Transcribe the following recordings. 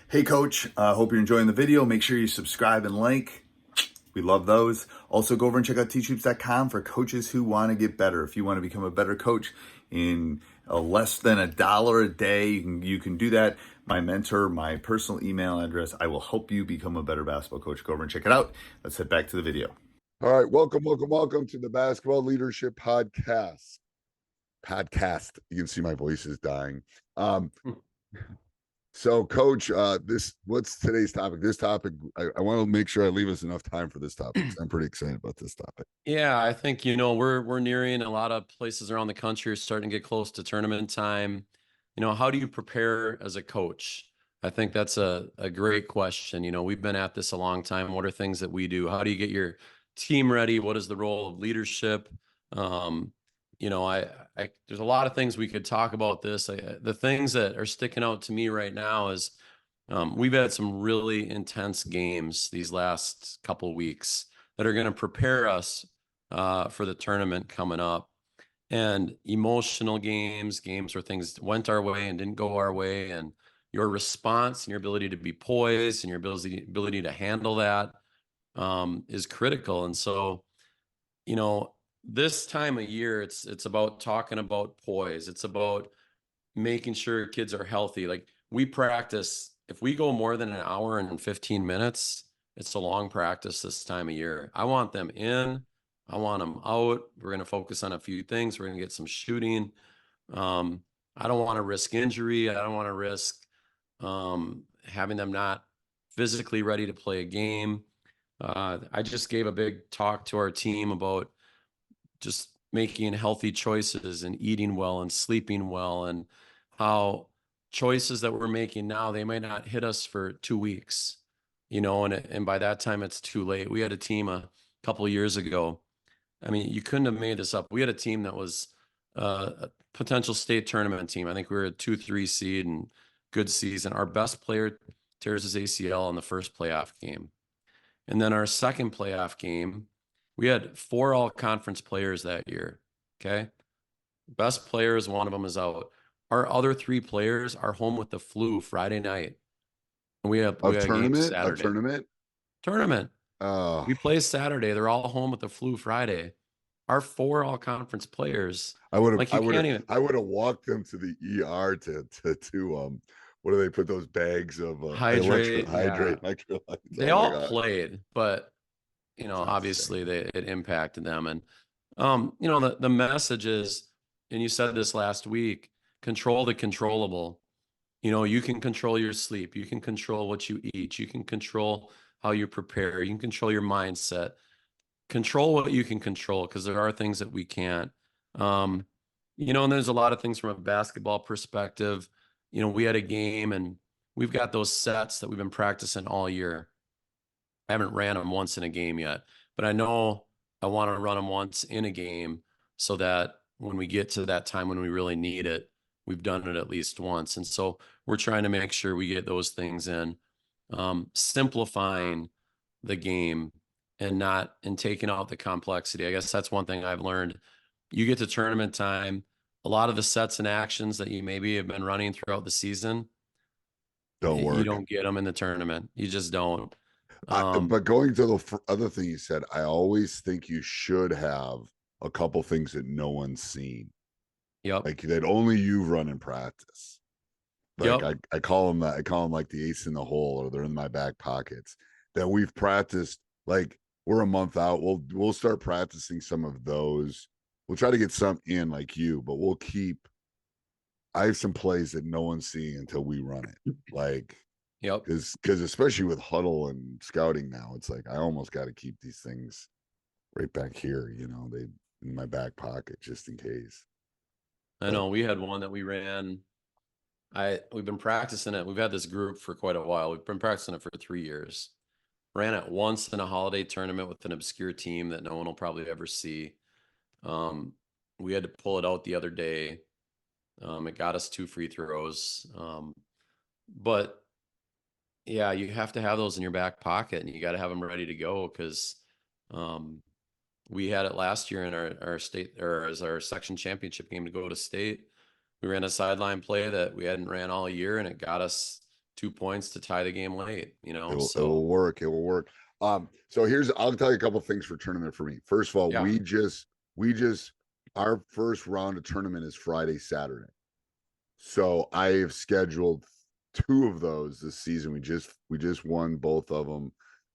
Hey coach, hope you're enjoying the video. Make sure you subscribe and like. We love those. Also go over and check out teachhoops.com for coaches who want to get better. If you want to become a better coach in less than $1 a day, you can do that. My mentor, my personal email address, I will help you become a better basketball coach. Go over and check it out. Let's head back to the video. All right, welcome to the Basketball Leadership Podcast. You can see my voice is dying. So, Coach, what's today's topic? This topic, I want to make sure I leave us enough time for this topic. I'm pretty excited about this topic. Yeah, I think we're nearing a lot of places around the country are starting to get close to tournament time. How do you prepare as a coach? I think that's a great question. We've been at this a long time. What are things that we do? How do you get your team ready? What is the role of leadership? There's a lot of things we could talk about this. The things that are sticking out to me right now is we've had some really intense games these last couple of weeks that are going to prepare us for the tournament coming up. And emotional games where things went our way and didn't go our way, and your response and your ability to be poised and your ability to handle that is critical. And so, this time of year, it's about talking about poise. It's about making sure kids are healthy. Like, we practice, if we go more than an hour and 15 minutes, it's a long practice this time of year. I want them in. I want them out. We're going to focus on a few things. We're going to get some shooting. I don't want to risk injury. I don't want to risk having them not physically ready to play a game. I just gave a big talk to our team about just making healthy choices and eating well and sleeping well, and how choices that we're making now, they might not hit us for 2 weeks, and by that time it's too late. We had a team a couple of years ago. I mean, you couldn't have made this up. We had a team that was a potential state tournament team. I think we were a 2-3 seed and good season. Our best player tears his ACL in the first playoff game. And then our second playoff game, we had 4 all-conference players that year, okay? Best players, one of them is out. Our other 3 players are home with the flu Friday night. And we have a game Saturday. Tournament. Oh. We play Saturday. They're all home with the flu Friday. Our 4 all-conference players. I would have walked them to the ER to what do they put those bags of hydrate? Electrolytes. They all played, but obviously it impacted them. And the message is, and you said this last week, control the controllable. You can control your sleep. You can control what you eat. You can control how you prepare. You can control your mindset. Control what you can control, because there are things that we can't. And there's a lot of things from a basketball perspective. We had a game, and we've got those sets that we've been practicing all year. I haven't ran them once in a game yet, but I know I want to run them once in a game so that when we get to that time when we really need it, we've done it at least once. And so we're trying to make sure we get those things in, simplifying the game and taking out the complexity. I guess that's one thing I've learned. You get to tournament time, a lot of the sets and actions that you maybe have been running throughout the season don't work. You don't get them in the tournament. You just don't. But going to the other thing you said, I always think you should have a couple things that no one's seen. Yep. Like that only you run in practice. Like yep. I call them that. I call them like the ace in the hole, or they're in my back pockets that we've practiced. Like, we're a month out. We'll start practicing some of those. We'll try to get some in like you, but we'll keep. I have some plays that no one's seeing until we run it. Like, yep. Because especially with huddle and scouting now, it's like I almost got to keep these things right back here. They in my back pocket just in case. I know we had one that we ran. We've been practicing it. We've had this group for quite a while. We've been practicing it for 3 years. Ran it once in a holiday tournament with an obscure team that no one will probably ever see. We had to pull it out the other day. It got us 2 free throws. But yeah, you have to have those in your back pocket, and you got to have them ready to go, because we had it last year in our state, or as our section championship game to go to state. We ran a sideline play that we hadn't ran all year, and it got us 2 points to tie the game late, you know? It So will work. It will work. So I'll tell you a couple things for tournament for me. First of all, yeah, we just our first round of tournament is Friday, Saturday. So I have scheduled 2 of those this season. We just won both of them.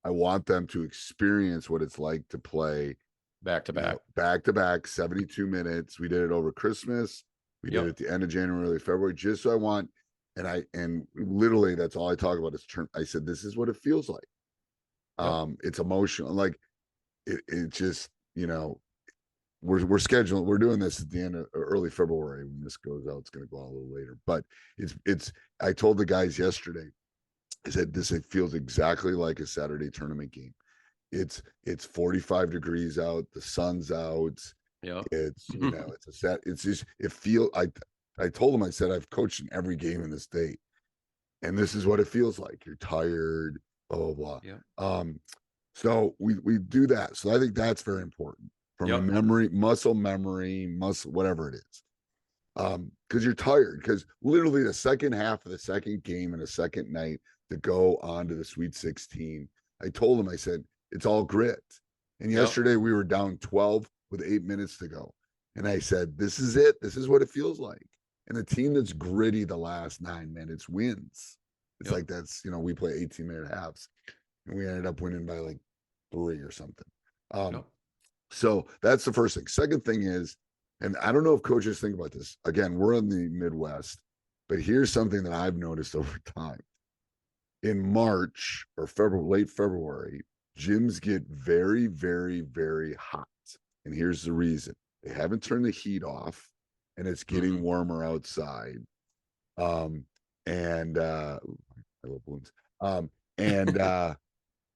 I want them to experience what it's like to play back to back. back to back 72 minutes. We did it over Christmas. We did it at the end of January, early February, just so I want, and literally that's all I talk about is I said, this is what it feels like. It's emotional. Like it just, we're scheduling, we're doing this at the end of early February. When this goes out, it's going to go out a little later, but I told the guys yesterday, I said, it feels exactly like a Saturday tournament game. It's 45 degrees out, the sun's out. Yeah. It's, it's a set. It's just, I told him, I said, I've coached in every game in the state, and this is what it feels like. You're tired, blah, blah, blah. Yeah. So we do that. So I think that's very important from a memory, muscle, whatever it is. Because you're tired, because literally the second half of the second game and a second night to go on to the Sweet 16, I told him, I said, it's all grit. And yesterday we were down 12 with 8 minutes to go. And I said, this is it. This is what it feels like. And the team that's gritty the last 9 minutes wins. It's like that's, we play 18-minute halves. And we ended up winning by like 3 or something. So that's the first thing. Second thing is, and I don't know if coaches think about this. Again, we're in the Midwest, but here's something that I've noticed over time. In March or late February, gyms get very, very, very hot. And here's the reason. They haven't turned the heat off, and it's getting warmer outside. I love balloons.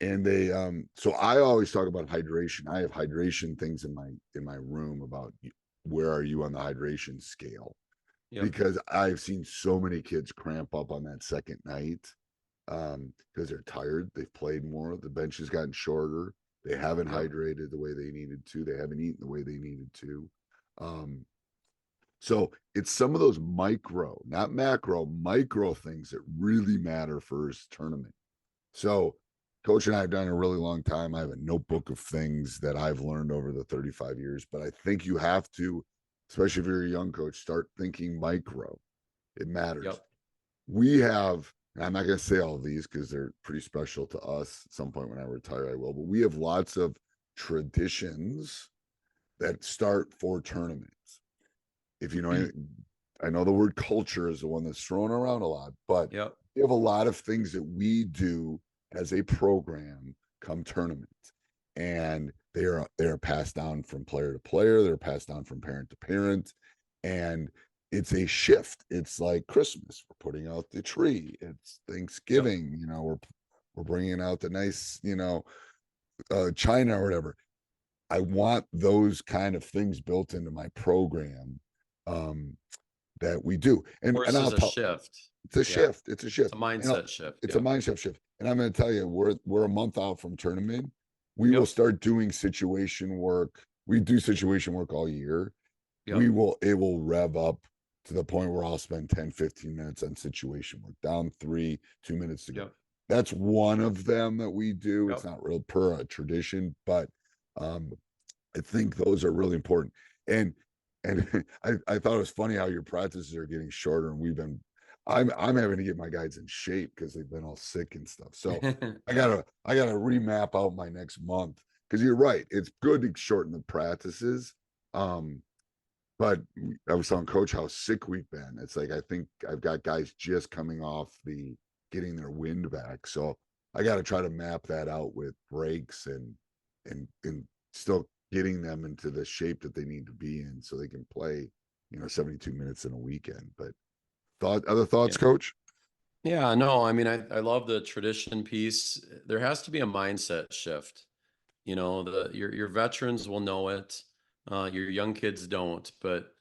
And they so I always talk about hydration. I have hydration things in my room about where are you on the hydration scale, because I've seen so many kids cramp up on that second night because they're tired, they've played more, the bench has gotten shorter, they haven't hydrated the way they needed to, they haven't eaten the way they needed to. So it's some of those micro, not macro, micro things that really matter for his tournament. So Coach and I have done a really long time. I have a notebook of things that I've learned over the 35 years, but I think you have to, especially if you're a young coach, start thinking micro. It matters. We have, and I'm not going to say all of these because they're pretty special to us. At some point when I retire, I will, but we have lots of traditions that start for tournaments. If you know, I know the word culture is the one that's thrown around a lot, but we have a lot of things that we do as a program come tournament, and they are passed down from player to player, they're passed down from parent to parent, and it's a shift. It's like Christmas, we're putting out the tree, it's Thanksgiving, we're bringing out the nice, china or whatever. I want those kind of things built into my program that we do. And I'll tell, shift. It's a shift. It's a shift. It's a mindset shift. It's a mindset shift. And I'm going to tell you, we're a month out from tournament. We will start doing situation work. We do situation work all year. It will rev up to the point where I'll spend 10, 15 minutes on situation work, down 2 minutes to go. That's one of them that we do. It's not real per a tradition, but I think those are really important. And I thought it was funny how your practices are getting shorter, and I'm having to get my guys in shape because they've been all sick and stuff. So I gotta remap out my next month, because you're right. It's good to shorten the practices. But I was telling Coach how sick we've been. It's like, I think I've got guys just coming off getting their wind back. So I got to try to map that out with breaks and still getting them into the shape that they need to be in so they can play, 72 minutes in a weekend. But other thoughts, Coach? Yeah, no, I mean, I love the tradition piece. There has to be a mindset shift. Your veterans will know it. Your young kids don't, but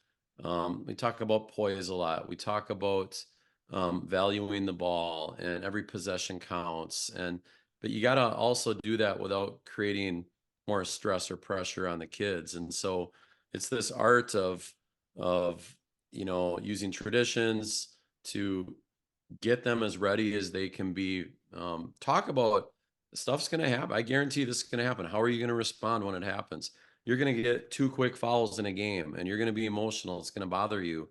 we talk about poise a lot. We talk about valuing the ball, and every possession counts. But you got to also do that without creating more stress or pressure on the kids. And so it's this art of using traditions to get them as ready as they can be. Talk about stuff's going to happen. I guarantee this is going to happen. How are you going to respond when it happens? You're going to get 2 quick fouls in a game and you're going to be emotional. It's going to bother you.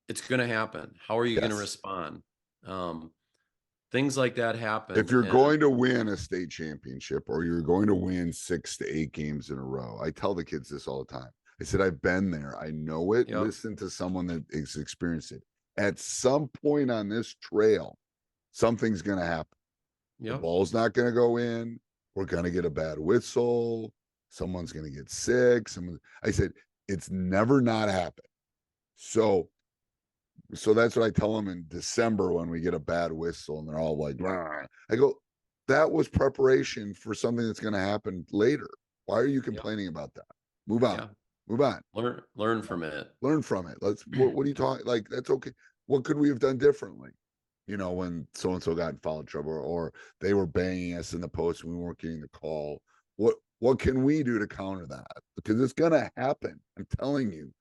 It's going to happen. How are you going to Yes. respond? Things like that happen. If you're and going to win a state championship or you're going to win 6 to 8 games in a row, I tell the kids this all the time. I said, I've been there. I know it. Yep. Listen to someone that has experienced it. At some point on this trail, something's going to happen. The Yep. ball's not going to go in. We're going to get a bad whistle. Someone's going to get sick. I said, it's never not happened. So that's what I tell them in December when we get a bad whistle and they're all like, "Rah." I go, that was preparation for something that's going to happen later. Why are you complaining about that? Move on. Yeah. Move on. Learn from it. Learn from it. What are you talking? Like, that's okay. What could we have done differently? You know, when so-and-so got in foul trouble or they were banging us in the post and we weren't getting the call. What can we do to counter that? Because it's going to happen. I'm telling you,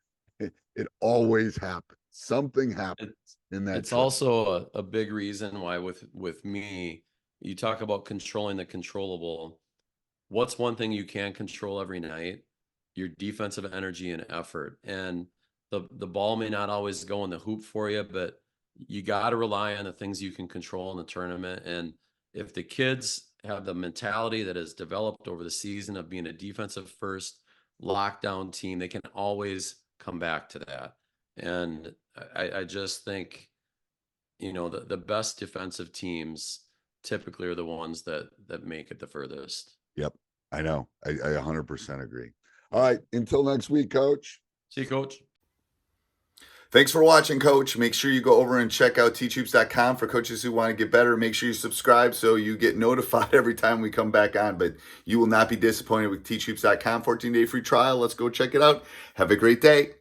it always happens. Something happens in that. It's also a big reason why with me, you talk about controlling the controllable. What's one thing you can control every night? Your defensive energy and effort. And the ball may not always go in the hoop for you, but you got to rely on the things you can control in the tournament. And if the kids have the mentality that is developed over the season of being a defensive first lockdown team, they can always come back to that. And I just think, the best defensive teams typically are the ones that make it the furthest. Yep. I know. I 100% agree. All right. Until next week, Coach. See you, Coach. Thanks for watching, Coach. Make sure you go over and check out teachhoops.com for coaches who want to get better. Make sure you subscribe so you get notified every time we come back on. But you will not be disappointed with teachhoops.com. 14-day free trial. Let's go check it out. Have a great day.